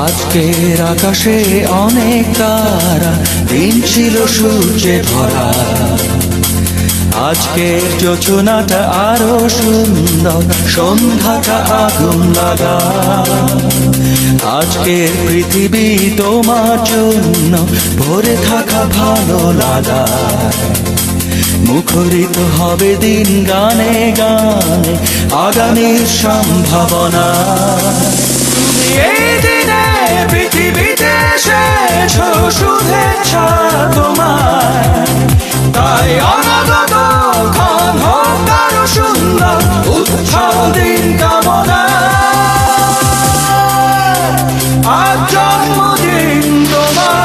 আজকের আকাশে অনেক তারা, দিন ছিল সূর্যে ভরা। আজকের যোজনাটা আরো সুন্দর, সন্ধ্যাটা আগুন লাগা। আজকের পৃথিবী তোমার জন্য ভরে থাকা ভালো লাগা। মুখরিত হবে দিন গানে গানে, আগামীর সম্ভাবনা। তুমি এই দিনে পৃথিবীতে এসেছো, শুভেচ্ছা তোমার। তাই অনাগত ক্ষণ হোক আরো সুন্দর, উৎসব দিন কামনা। আজ জন্মদিন তোমার।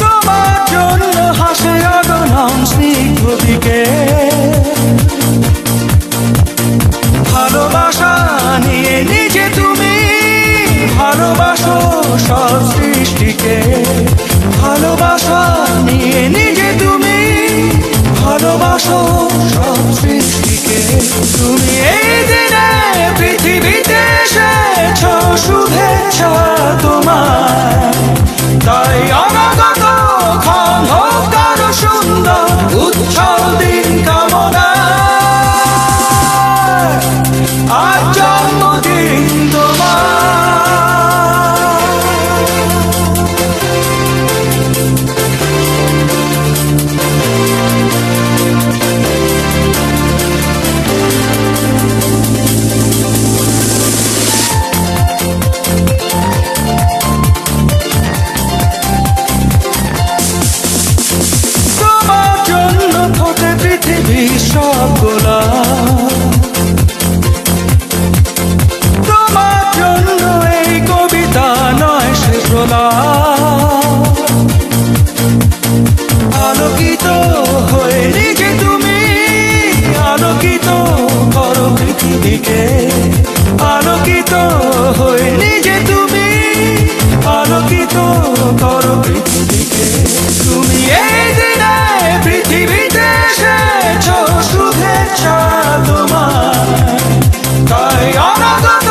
তোমার জন্য হাসে অগণন স্নিগ্ধ দিকে। ভালোবাসা নিয়ে নিজে তুমি ভালোবাসো সব সৃষ্টিকে। ভালোবাসা নিয়ে নিজে তুমি ভালোবাসো সব সৃষ্টিকে। তুমি এই দিনে পৃথিবীতে এসেছো, শুভেচ্ছা তোমার। তাই অনাগত ক্ষণ হোক আরো সুন্দর, উৎসব দিন কামনা। আজ জন্মদিন তোমার। সব গোলাপ তোমার জন্য, এই কবিতা নয় সে প্রলাপ। আলোকিত হয়ে নিজে তুমি আলোকিত করো পৃথিবীকে। আলোকিত হয়ে নিজে তুমি আলোকিত করো পৃথিবীকে। তুমি এই দিনে পৃথিবীতে এসেছো, শুভেচ্ছা তোমার। তাই অনাগত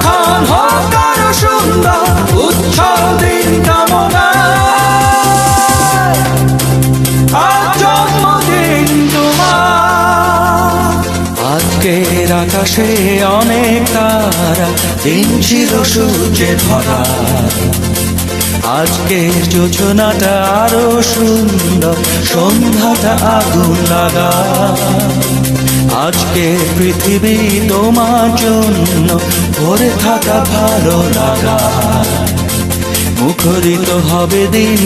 ক্ষণ হোক আরো সুন্দর, উৎসব দিন কামনা। আজ জন্মদিন তোমার। আজকের আকাশে অনেক তারা, দিন ছিল সূর্যে ভরা। আজকের যোজনাটা আরো সুন্দর, সন্ধ্যাটা আগুন লাগা। আজকের পৃথিবী তোমার জন্য ভরে থাকা ভালো লাগা। মুখরিত হবে দিন